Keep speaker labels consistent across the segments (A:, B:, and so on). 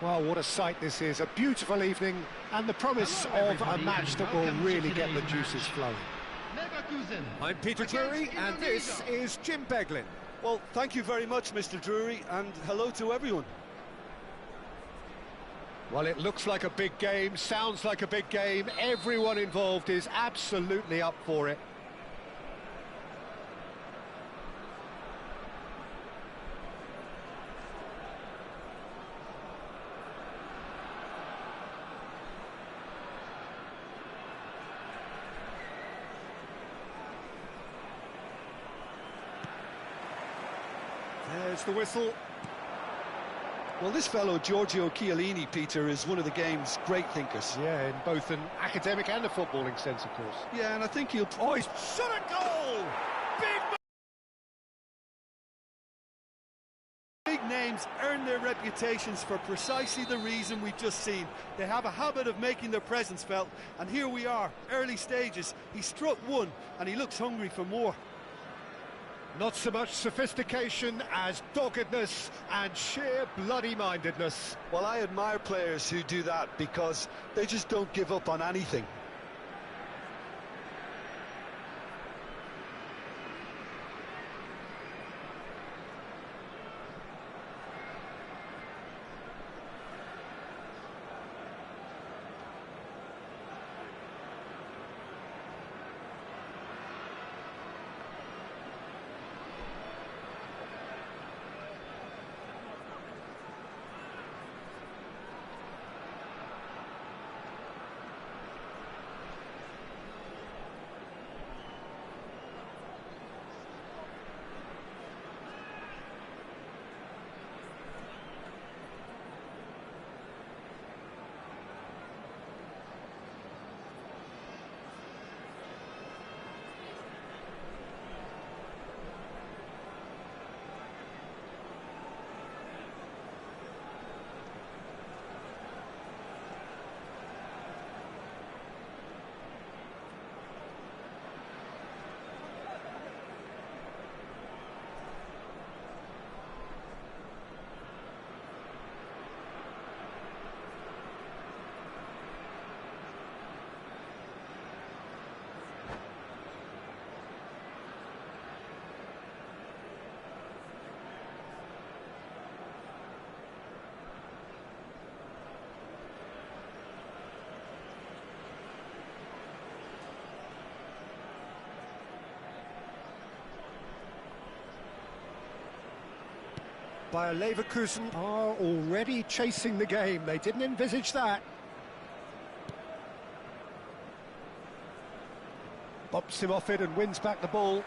A: Well, what a sight this is. A beautiful evening and the promise of a match that will really get the juices flowing.
B: I'm Peter Drury and this is Jim Beglin.
C: Well, thank you very much, Mr. Drury, and hello to everyone.
A: Well, it looks like a big game, sounds like a big game. Everyone involved is absolutely up for it.
B: There's the whistle.
C: Well, this fellow, Giorgio Chiellini, Peter, is one of the game's great thinkers.
A: Yeah, in both an academic and a footballing sense, of course.
C: Yeah, and I think he'll...
B: Oh, he's shot a goal!
C: Big names earn their reputations for precisely the reason we've just seen. They have a habit of making their presence felt, and here we are, early stages. He struck one, and he looks hungry for more.
A: Not so much sophistication as doggedness and sheer bloody-mindedness.
C: Well, I admire players who do that because they just don't give up on anything.
A: Bayer Leverkusen are already chasing the game. They didn't envisage that. Bops him off it and wins back the ball.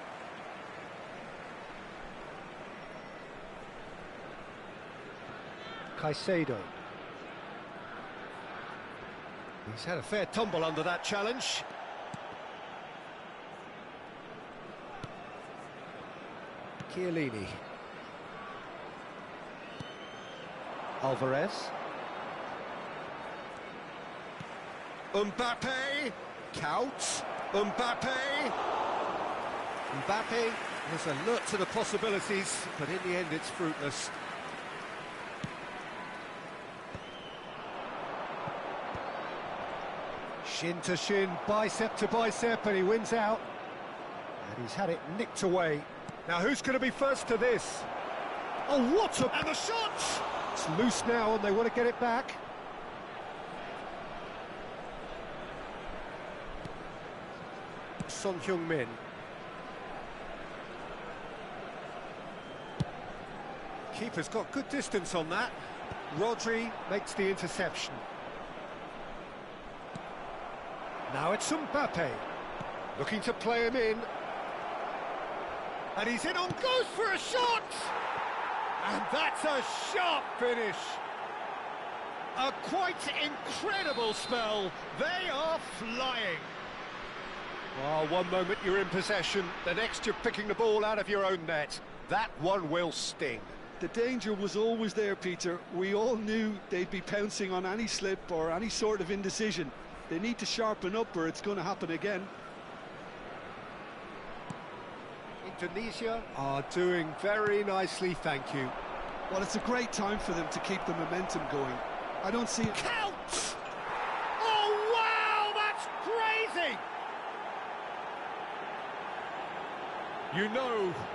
A: Caicedo. He's had a fair tumble under that challenge. Chiellini. Alvarez.
B: Mbappe. Couch. Mbappe.
A: Mbappe is alert to the possibilities, but in the end it's fruitless. Shin to shin, bicep to bicep, and he wins out. And he's had it nicked away. Now who's going to be first to this? Oh, what a...
B: And the shot!
A: It's loose now and they want to get it back. Son Heung-min. Keeper's got good distance on that. Rodri makes the interception. Now it's Mbappe. Looking to play him in. And he's in on goes for a shot! And that's a sharp finish. A quite incredible spell. They are flying. Well, one moment you're in possession, the next you're picking the ball out of your own net. That one will sting.
C: The danger was always there, Peter. We all knew they'd be pouncing on any slip or any sort of indecision. They need to sharpen up or it's going to happen again.
A: Indonesia are doing very nicely, thank you.
C: Well, it's a great time for them to keep the momentum going. I don't see...
A: Count! Oh, wow, that's crazy!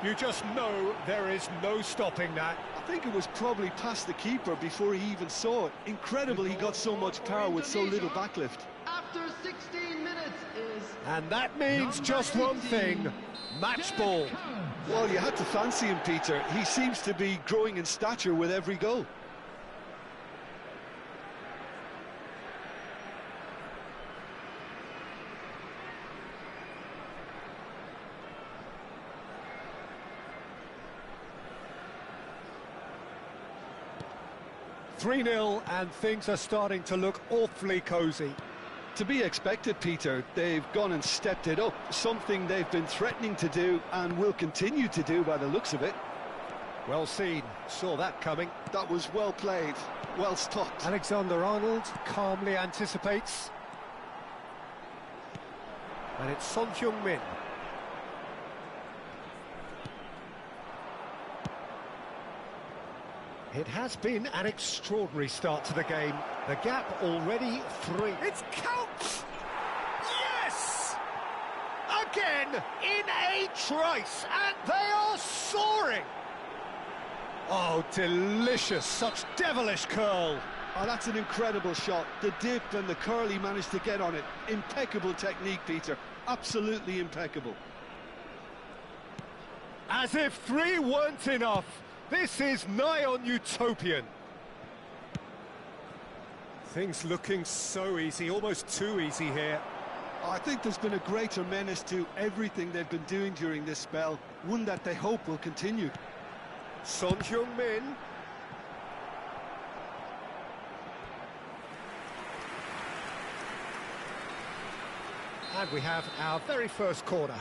A: You just know there is no stopping that.
C: I think it was probably past the keeper before he even saw it. Incredible he got so much power with so little backlift.
D: After 16 minutes is...
A: And that means just one thing, match ball.
C: Well, you had to fancy him, Peter. He seems to be growing in stature with every goal.
A: (3-0) and things are starting to look awfully cosy.
C: To be expected, Peter. They've gone and stepped it up, something they've been threatening to do and will continue to do by the looks of it.
A: Well seen, saw that coming.
C: That was well played, well stopped.
A: Alexander-Arnold calmly anticipates. And it's Son Heung-min. It has been an extraordinary start to the game. The gap already 3. It's counts! Yes! Again, in a trice, and they are soaring! Oh, delicious, such devilish curl.
C: Oh, that's an incredible shot. The dip and the curl he managed to get on it. Impeccable technique, Peter. Absolutely impeccable.
A: As if 3 weren't enough. This is nigh on utopian. Things looking so easy, almost too easy here.
C: I think there's been a greater menace to everything they've been doing during this spell, one that they hope will continue.
A: Son Heung-min. And we have our very first corner.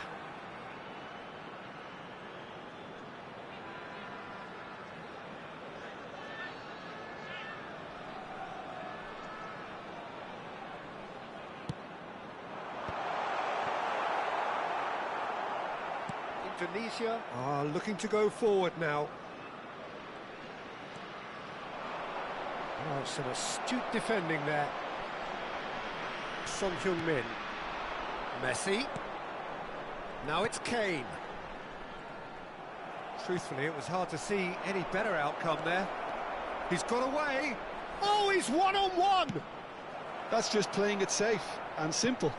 A: Indonesia are looking to go forward now. Oh, some astute defending there. Son Heung-min. Messi. Now it's Kane. Truthfully, it was hard to see any better outcome there. He's got away. Oh, he's one-on-one!
C: That's just playing it safe and simple.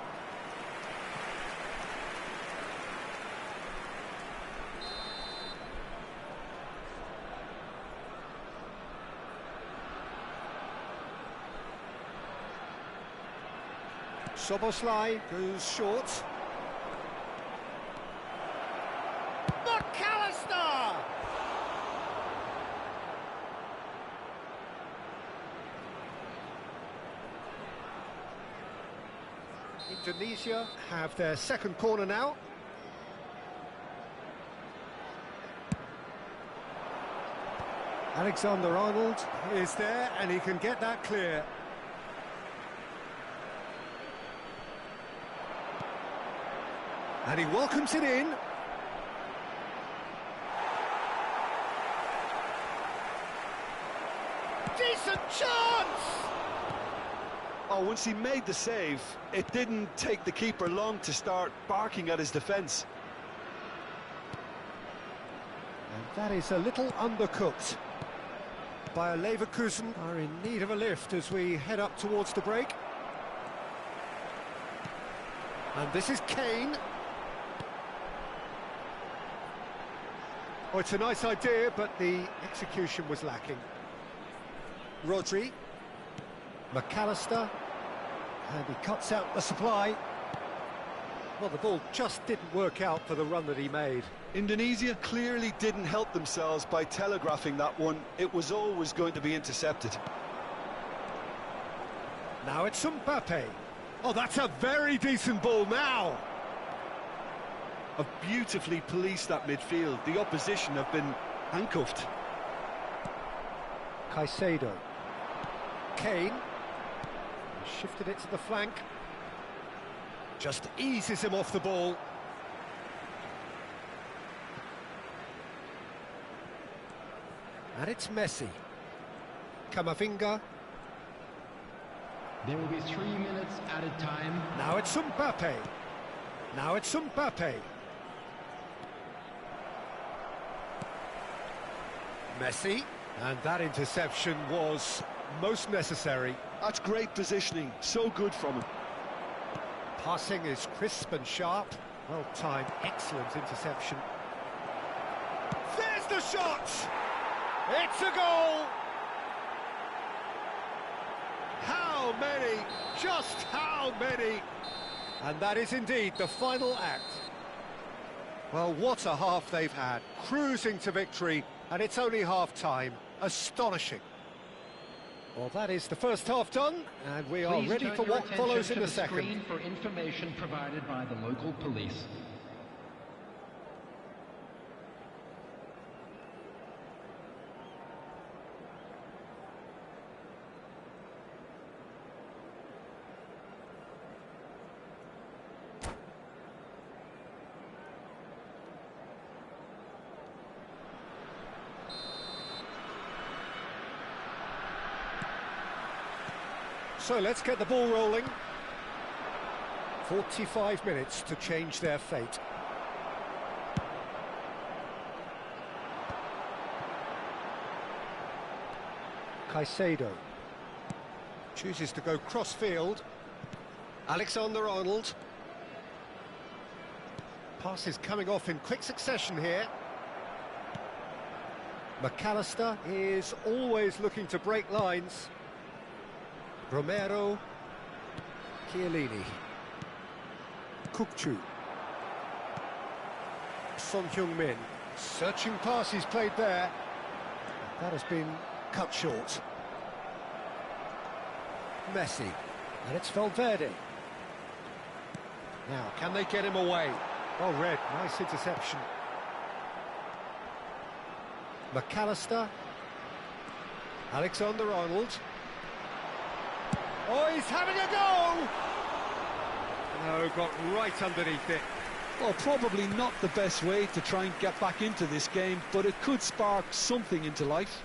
A: Soboslai goes short. McAllister! Indonesia have their second corner now. Alexander-Arnold is there and he can get that clear. And he welcomes it in. Decent chance!
C: Oh, once he made the save, it didn't take the keeper long to start barking at his defence.
A: And that is a little undercooked. Bayer Leverkusen are in need of a lift as we head up towards the break. And this is Kane. Oh, it's a nice idea, but the execution was lacking. Rodri. McAllister. And he cuts out the supply. Well, the ball just didn't work out for the run that he made.
C: Indonesia clearly didn't help themselves by telegraphing that one. It was always going to be intercepted.
A: Now it's Mbappe. Oh, that's a very decent ball now.
C: Have beautifully policed that midfield. The opposition have been handcuffed.
A: Caicedo. Kane. Shifted it to the flank. Just eases him off the ball. And it's Messi. Camavinga.
D: There will be 3 minutes added time.
A: Now it's Mbappe. Now it's Mbappe. Messi. And that interception was most necessary.
C: That's great positioning, so good from him.
A: Passing is crisp and sharp. Well timed, excellent interception. There's the shot! It's a goal! How many? Just how many? And that is indeed the final act. Well, what a half they've had. Cruising to victory, and it's only half-time. Astonishing. Well, that is the first half done, and we are ready for what follows in the second.
D: Screen for information provided by the local police.
A: So let's get the ball rolling. 45 minutes to change their fate. Caicedo chooses to go cross-field. Alexander-Arnold. Passes coming off in quick succession here. McAllister is always looking to break lines. Romero, Chiellini, Kukçu, Son Heung-min, searching pass he's played there. That has been cut short. Messi, and it's Valverde. Now, can they get him away? Well read, nice interception. McAllister, Alexander-Arnold. Oh, he's having a go! No, got right underneath it.
C: Well, probably not the best way to try and get back into this game, but it could spark something into life.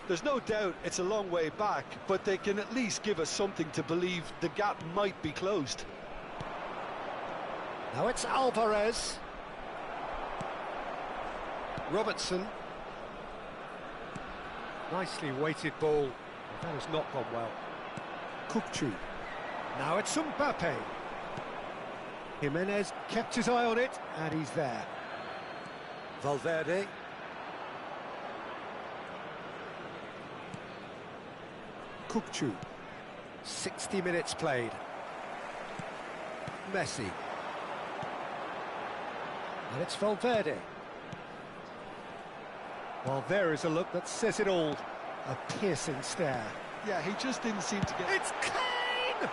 C: There's no doubt it's a long way back, but they can at least give us something to believe the gap might be closed.
A: Now it's Alvarez. Robertson. Nicely weighted ball. That has not gone well. Kukçu. Now it's Mbappe. Jimenez kept his eye on it, and he's there. Valverde. Kukçu. 60 minutes played. Messi. And it's Valverde. Well, there is a look that says it all. A piercing stare.
C: Yeah, he just didn't seem to get...
A: It's Kane!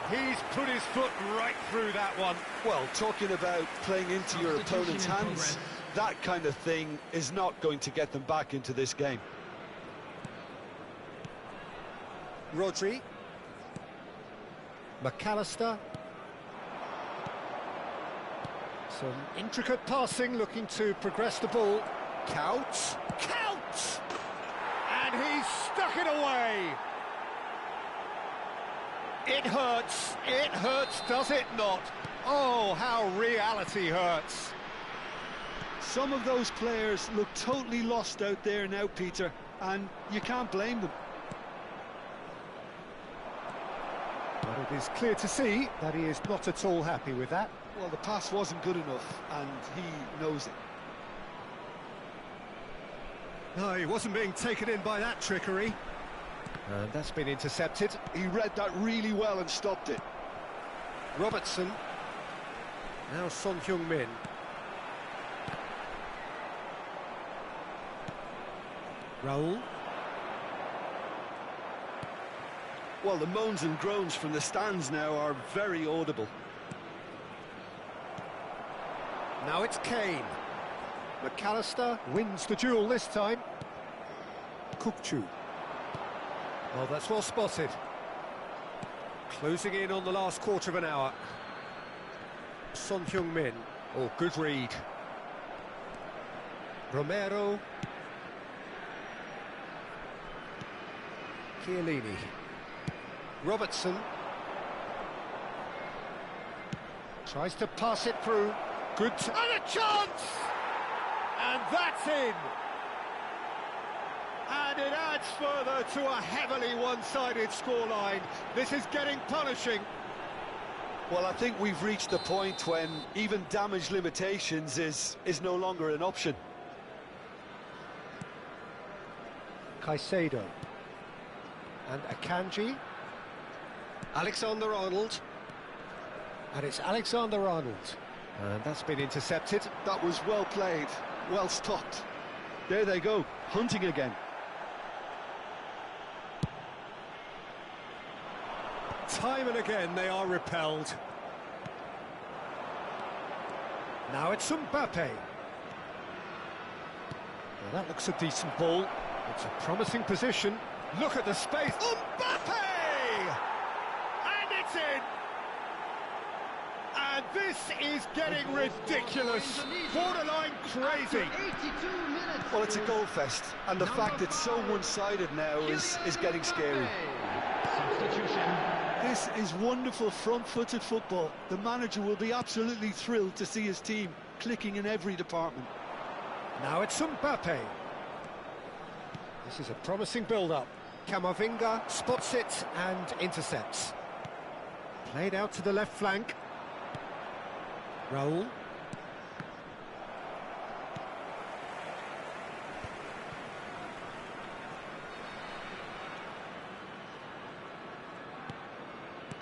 A: He's put his foot right through that one.
C: Well, talking about playing into your opponent's hands, that kind of thing is not going to get them back into this game.
A: Rodri. McAllister. Some intricate passing, looking to progress the ball. Counts. Counts! And he's stuck it away. It hurts, does it not? Oh, how reality hurts.
C: Some of those players look totally lost out there now, Peter, and you can't blame them.
A: But it is clear to see that he is not at all happy with that.
C: Well, the pass wasn't good enough, and he knows it.
A: No, he wasn't being taken in by that trickery. And that's been intercepted.
C: He read that really well and stopped it.
A: Robertson. Now Son Heung-min. Raul.
C: Well, the moans and groans from the stands now are very audible.
A: Now it's Kane. McAllister wins the duel this time. Kukçu. Well, that's well spotted. Closing in on the last quarter of an hour. Son Heung-min. Oh, good read. Romero.
B: Chiellini. Robertson.
A: Tries to pass it through. Good. And a chance! And that's in! And it adds further to a heavily one-sided scoreline. This is getting punishing.
C: Well, I think we've reached the point when even damage limitations is no longer an option.
A: Caicedo. And Akanji.
B: Alexander-Arnold.
A: And it's Alexander-Arnold. And that's been intercepted.
C: That was well played, well stopped. There they go, hunting again.
A: Time and again they are repelled. Now it's Mbappe. Well, that looks a decent ball. It's a promising position. Look at the space. Mbappe! And it's in! And this is getting ridiculous. Borderline crazy.
C: Well, it's a goal fest, and the fact it's so one-sided now is getting scary.
D: Substitution.
C: This is wonderful front-footed football. The manager will be absolutely thrilled to see his team clicking in every department.
A: Now it's Mbappe. This is a promising build-up. Camavinga spots it and intercepts. Played out to the left flank. Raul.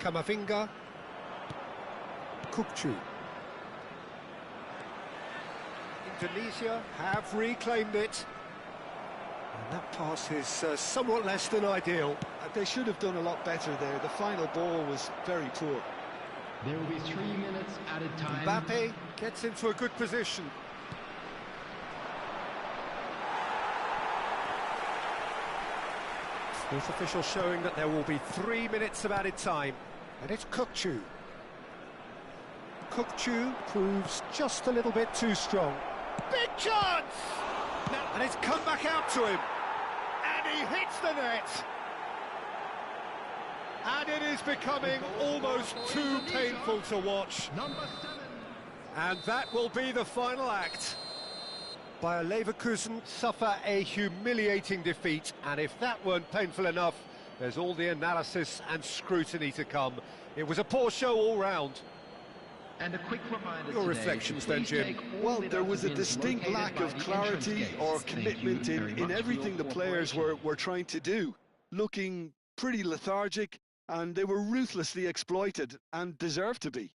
A: Camavinga. Kukcu. Indonesia have reclaimed it. And that pass is somewhat less than ideal.
C: They should have done a lot better there. The final ball was very poor.
D: There will be 3 minutes added time.
A: Mbappe gets into a good position. Fourth official showing that there will be 3 minutes of added time. And it's Kukcu. Kukcu proves just a little bit too strong. Big chance! And it's come back out to him. And he hits the net. And it is becoming almost too painful to watch.
D: Number 7.
A: And that will be the final act. Bayer Leverkusen suffer a humiliating defeat, and if that weren't painful enough, there's all the analysis and scrutiny to come. It was a poor show all round.
D: And a quick reminder
A: Your
D: today,
A: reflections then,
D: please
A: Jim.
D: take all
C: Well, there was a
D: deductibles
C: distinct
D: located
C: lack
D: by
C: of
D: the
C: clarity
D: entrance
C: or
D: gates. Thank
C: commitment
D: you very
C: in
D: much
C: everything
D: for
C: the
D: your
C: players were trying to do. Looking pretty lethargic, and they were ruthlessly exploited, and deserved to be.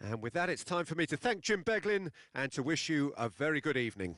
A: And with that, it's time for me to thank Jim Beglin and to wish you a very good evening.